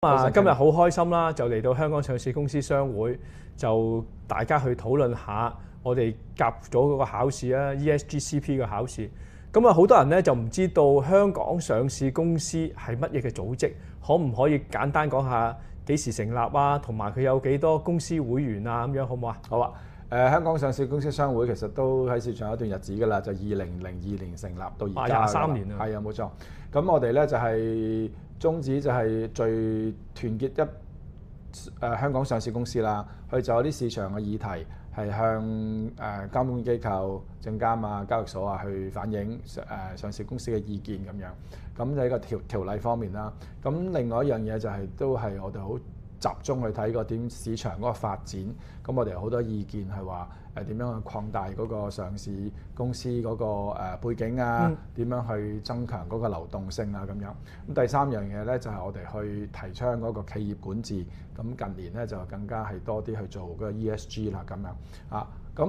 今日好開心啦，就嚟到香港上市公司商會，就大家去討論下我哋夾咗嗰個考試啦 ，ESGCP 嘅考試。咁啊，好多人咧就唔知道香港上市公司係乜嘢嘅組織，可唔可以簡單講下幾時成立啊？同埋佢有幾多公司會員啊？咁樣好唔好啊？好啊！香港上市公司商會其實都喺市場有一段日子㗎啦，就2002年成立到而家23年啦。係啊，冇錯。咁我哋咧就係宗旨就係最團結香港上市公司啦，去就有啲市場嘅議題係向監管機構、證監啊、交易所啊去反映上市公司嘅意見咁樣。咁就喺個條例方面啦。咁另外一樣嘢就係都係我哋好集中去睇個點市場嗰個發展，咁我哋有好多意見係話點樣去擴大嗰個上市公司嗰個背景啊，點樣去增強嗰個流動性啊咁樣。咁第三樣嘢咧就係我哋去提倡嗰個企業管治，咁近年咧就更加係多啲去做嗰個 ESG 啦咁樣啊。咁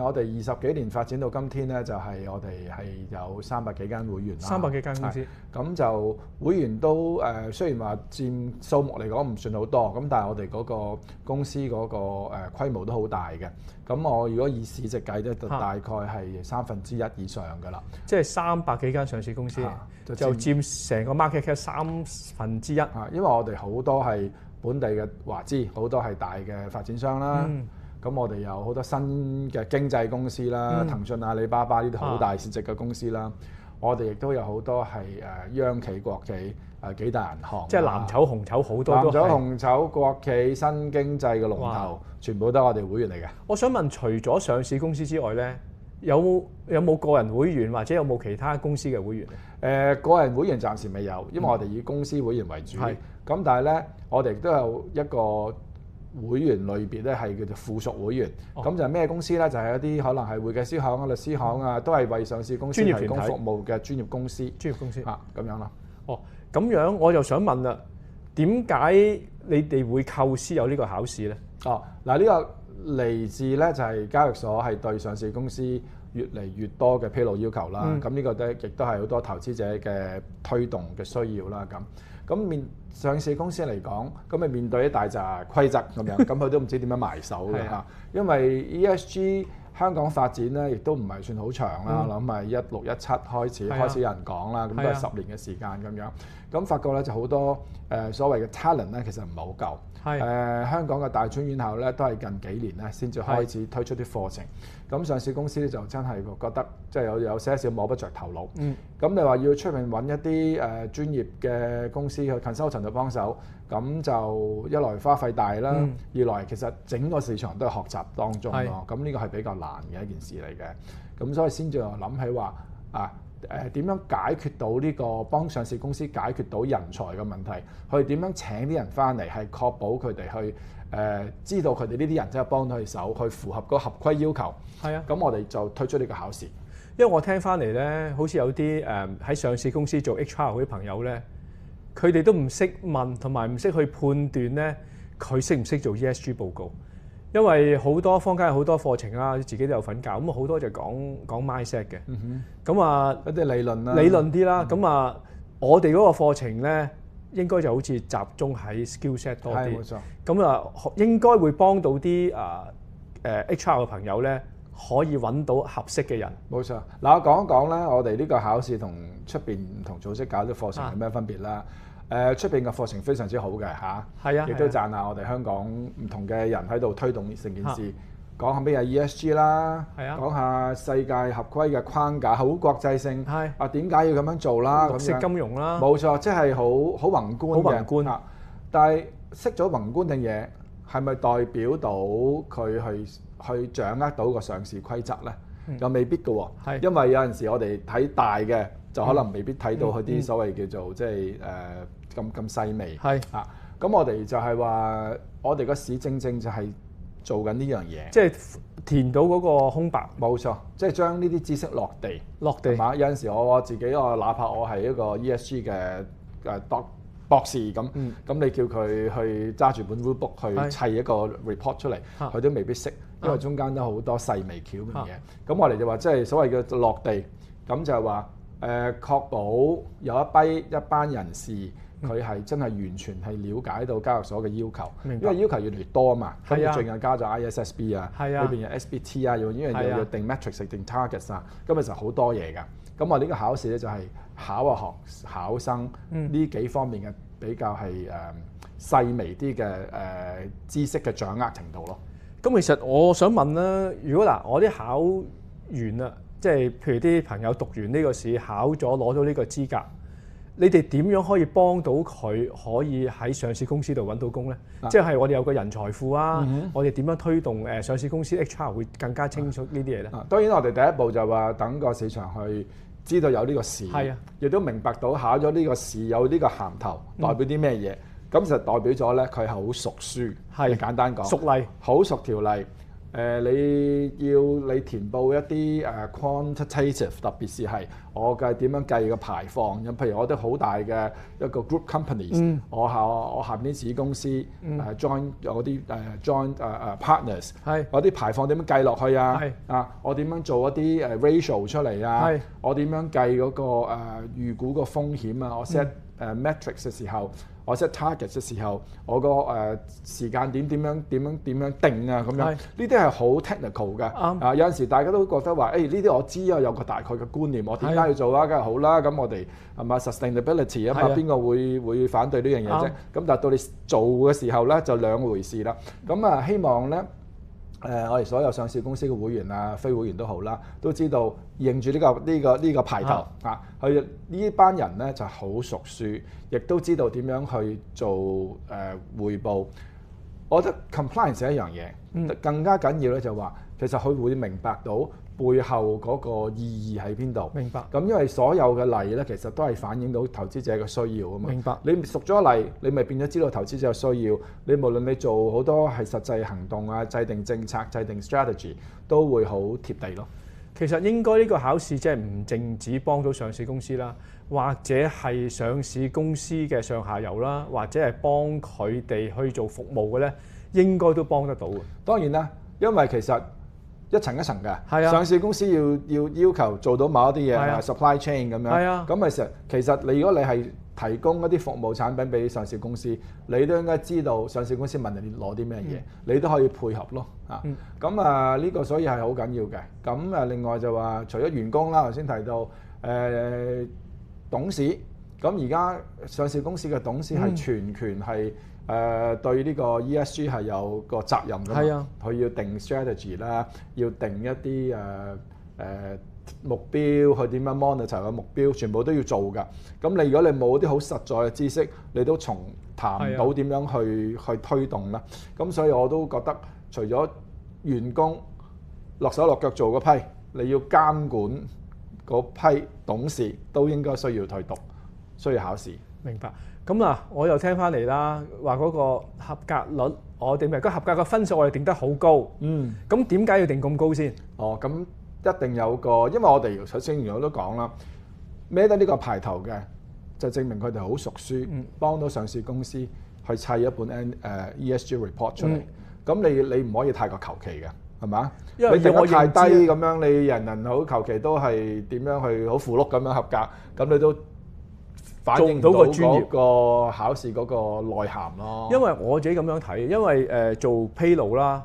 我哋20幾年發展到今天咧，就係我哋係有300幾間會員啦。300幾間公司。咁就會員都雖然話佔數目嚟講唔算好多，咁但係我哋嗰個公司嗰個規模都好大嘅。咁我如果以市值計咧，就大概係1/3以上㗎啦。即係300幾間上市公司，就佔成個 market cap 1/3。因為我哋好多係本地嘅華資，好多係大嘅發展商啦。咁我哋有好多新嘅經濟公司啦，騰訊、阿里巴巴呢啲好大市值嘅公司啦。我哋亦都有好多係央企、國企、幾大銀行，即係藍籌、紅籌好多都係。藍籌、紅籌、國企、新經濟嘅龍頭，全部都係我哋會員嚟嘅。我想問，除咗上市公司之外咧，有冇個人會員或者有冇其他公司嘅會員？個人會員暫時未有，因為我哋以公司會員為主。咁但係咧，我哋亦都有一個會員類別咧係叫做附屬會員，咁就係咩公司咧？就係一啲可能係會計師行啊、律師行啊，都係為上市公司提供服務嘅專業公司。專業公司咁樣啦。咁樣我就想問啦，點解你哋會構思有呢個考試咧？嗱，呢個嚟自咧就係交易所係對上市公司越嚟越多嘅披露要求啦。咁呢個咧亦都係好多投資者嘅推動嘅需要啦。咁上市公司嚟講，咁咪面對一大紮規則咁樣，咁佢都唔知點樣埋手嘅嚇。因為 ESG 香港發展咧，亦都唔係算好長啦。我諗係16、17開始有人講啦，咁都係10年嘅時間咁樣。咁發覺咧就好多所謂嘅 talent 咧，其實唔係好夠。香港嘅大專院校咧，都係近幾年咧先至開始推出啲課程。咁上市公司咧就真係覺得即係有些少摸不着頭腦。咁你話要出面揾一啲專業嘅公司去 consultant 去幫手，咁就一來花費大啦，二來其實整個市場都係學習當中咯。咁呢個係比較難嘅一件事嚟嘅。咁所以先至諗起話點樣解決到呢個幫上市公司解決到人才嘅問題？去點樣請啲人翻嚟，係確保佢哋去知道佢哋呢啲人真係幫到佢手，去符合嗰個合規要求。咁我哋就推出呢個考試。因為我聽翻嚟咧，好似有啲喺上市公司做 HR 嗰啲朋友咧，佢哋都唔識問同埋唔識去判斷咧，佢識唔識做 ESG 報告？因為好多坊間有好多課程啦，自己都有份教，咁好多就講 mindset 嘅。咁一啲理論啦，理論啲啦。咁我哋嗰個課程咧，應該就好似集中喺 skill set 多啲。冇錯。咁應該會幫到啲HR 嘅朋友咧，可以揾到合適嘅人。冇錯。嗱，我講一講啦，我哋呢個考試同出邊唔同組織搞啲課程有咩分別啦？出邊嘅課程非常之好嘅嚇，亦都讚下我哋香港唔同嘅人喺度推動成件事，講下咩係 ESG 啦，講下世界合規嘅框架，好國際性，點解要咁樣做啦？綠色金融啦，冇錯，即係好宏觀嘅。好宏觀。但係識咗宏觀嘅嘢，係咪代表到佢去掌握到個上市規則咧？又未必嘅喎，因為有陣時我哋睇大嘅，就可能未必睇到佢啲所謂叫做即係咁細微。咁我哋就係話，我哋個市正就係做緊呢樣嘢，即係填到嗰個空白。冇錯，即係將呢啲知識落地。落地。有陣時我自己哪怕我係一個 ESG 嘅博士咁，你叫佢去揸住本 rulebook 去砌一個 report 出嚟，佢都未必識，因為中間都好多細微巧嘅嘢。咁我哋就話即係所謂嘅落地，咁就係話確保有一班人士佢係真係完全係了解到交易所嘅要求，明白因為要求越嚟越多啊嘛。咁係啊你最近加咗 ISSB 啊，係啊裏邊有 SBT 啊，要因為係啊要定 metrics 定 targets 啊，咁其實好多嘢㗎。咁我呢個考試咧就係考學考生呢幾方面嘅比較係細微啲嘅知識嘅掌握程度咯。咁其實我想問啦，如果嗱我啲考完啦，即係譬如啲朋友讀完呢個試考咗攞到呢個資格，你哋點樣可以幫到佢可以喺上市公司度揾到工咧？即係我哋有個人才庫啊，我哋點樣推動上市公司 HR 會更加清楚呢啲嘢咧？當然我哋第一步就話等個市場去知道有呢個試，係啊，亦都明白到考咗呢個試有呢個銜頭代表啲咩嘢，咁就代表咗咧佢係好熟書，係簡單講，熟例，好熟條例。你填報一啲quantitative， 特別是係我嘅點樣計個排放。咁譬如我啲好大嘅一個 group companies，我下邊啲子公司join 有啲join partners，我啲排放點樣計落去啊？我點樣做一啲ratio 出嚟啊？我點樣計嗰個預估個風險啊？我 set metrics 嘅時候。我 set target 嘅時候，我個時間點點樣定啊咁樣，呢啲係好 technical 嘅。有陣時大家都覺得話，呢啲我知啊，有個大概嘅觀念，我點解要做啊？梗係好啦。咁我哋係咪 sustainability 啊嘛？邊個會反對呢樣嘢啫？咁但係到你做嘅時候咧，就兩回事啦。咁希望咧。我哋所有上市公司嘅會員啊、非會員都好啦，都知道認住呢個牌頭佢呢班人咧就好熟書，亦都知道點樣去做匯報。我覺得 compliance 係一樣嘢，更加緊要咧就話，其實佢會明白到背後嗰個意義喺邊度。明白。咁因為所有嘅例咧，其實都係反映到投資者嘅需要啊嘛。明白。你熟咗例，你咪變咗知道投資者嘅需要。你無論你做好多係實際行動啊、制定政策、制定 strategy， 都會好貼地咯。其實應該呢個考試即係唔淨止幫到上市公司啦，或者係上市公司嘅上下游啦，或者係幫佢哋去做服務嘅咧，應該都幫得到嘅。當然啦，因為其實一層一層嘅，上市公司要求做到某一啲嘢，supply chain 咁樣，咁其實你如果你係提供一啲服務產品俾上市公司，你都應該知道上市公司問你攞啲咩嘢，你都可以配合咯。咁呢個所以係好緊要嘅。咁另外就話除咗員工啦，頭先提到董事，咁而家上市公司嘅董事係全權係對呢個 ESG 係有個責任㗎嘛。佢要定 strategy 啦，要定一啲目標，去點樣 monitor 嘅目標，全部都要做㗎。咁如果你冇啲好實在嘅知識，你都談唔到點樣去推動啦。咁所以我都覺得，除咗員工落手落腳做嗰批，你要監管嗰批董事都應該需要去讀，需要考試。明白。咁嗱，我又聽翻嚟啦，話嗰個合格率，我哋咪個合格嘅分數我哋定得好高。咁點解要定咁高先？咁一定有個，因為我哋首先我都講啦，孭得呢個牌頭嘅，就證明佢哋好熟書，幫到上市公司去砌一本ESG report 出嚟。咁你唔可以太過求其嘅，係嘛？因為你定得太低咁樣，你人好求其都係點樣去好符碌咁樣合格，咁你都反映唔到個專業個考試嗰個內涵咯。因為我自己咁樣睇，因為做披露啦，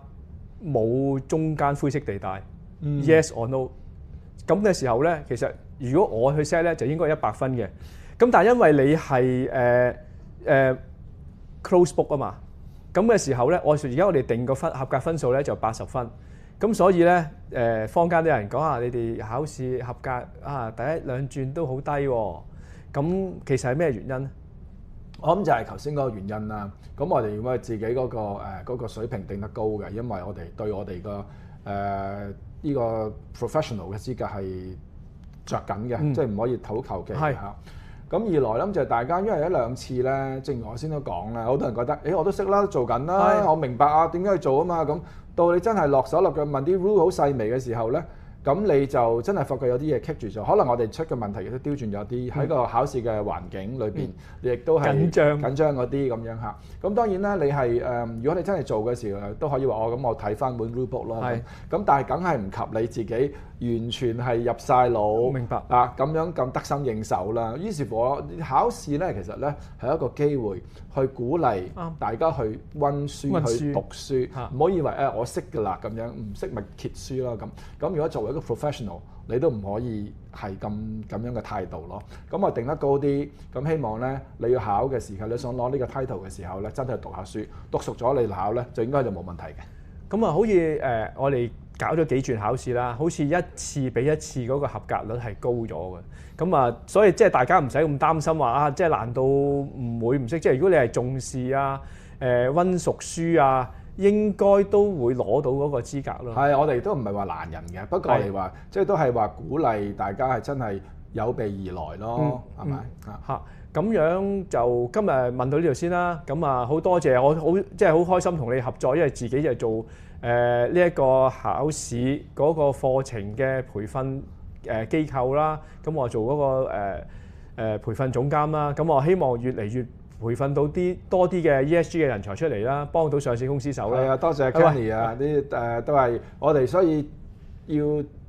冇中間灰色地帶。Yes or no， 咁嘅時候咧，其實如果我去 set 咧，就應該100分嘅。咁但係因為你係close book 啊嘛，咁嘅時候咧，而家我哋定個合格分數咧就80分。咁所以咧坊間都有人講你哋考試合格第一兩轉都好低喎。咁其實係咩原因咧？我諗就係頭先嗰個原因啦。咁我哋因為自己嗰個水平定得高嘅，因為我哋對我哋個呢個 professional 嘅資格係着緊嘅，即係唔可以好求其嚇。咁二來咧就係大家因為一兩次咧，正如我先都講啦，好多人覺得我都識啦，做緊啦，我明白點解去做啊嘛。咁到你真係落手落腳問啲 rule 好細微嘅時候咧，咁你就真係發覺有啲嘢棘住咗，可能我哋出嘅問題亦都刁轉咗啲喺個考試嘅環境裏邊，你亦都係緊張嗰啲咁樣嚇。咁當然啦，你係如果你真係做嘅時候，都可以話咁我睇翻本 rulebook 咯。咁但係梗係唔及你自己完全係入晒腦，明白啊咁樣咁得心應手啦。於是乎我考試咧，其實咧係一個機會去鼓勵大家去温書去讀書，唔好以為我識㗎啦咁樣，唔識咪揭書啦咁。咁如果作為一個 professional，你都唔可以係咁樣嘅態度咯。咁我定得高啲，咁希望咧你要考嘅時候，你想攞呢個 title 嘅時候咧，真係讀下書，讀熟咗你考咧就應該就冇問題嘅。咁啊，好似我哋搞咗幾轉考試啦，好似一次比一次嗰個合格率係高咗嘅。咁啊，所以即係大家唔使咁擔心話即係難道唔會唔識？即係如果你係重視温熟書應該都會攞到嗰個資格咯。係，我哋都唔係話難人嘅，不過我哋話即係都係話鼓勵大家係真係有備而來咯，係咪嚇？咁樣就今日問到呢度先啦。咁啊，好多謝我即係好開心同你合作，因為自己就做呢一個考試嗰個課程嘅培訓機構啦。咁我做嗰個培訓總監啦。咁我希望越嚟越培訓到多啲嘅 ESG 嘅人才出嚟啦，幫到上市公司手啦。係啊，多謝 Kenny 啊，啲都係我哋，所以要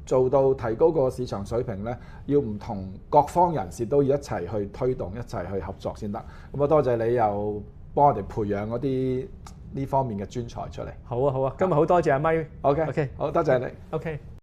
做到提高個市場水平咧，要唔同各方人士都要一齊去推動，一齊去合作先得。咁啊，多謝你又幫我哋培養嗰啲呢方面嘅專才出嚟。好啊，今日好多謝阿咪。OK，好多謝你。OK。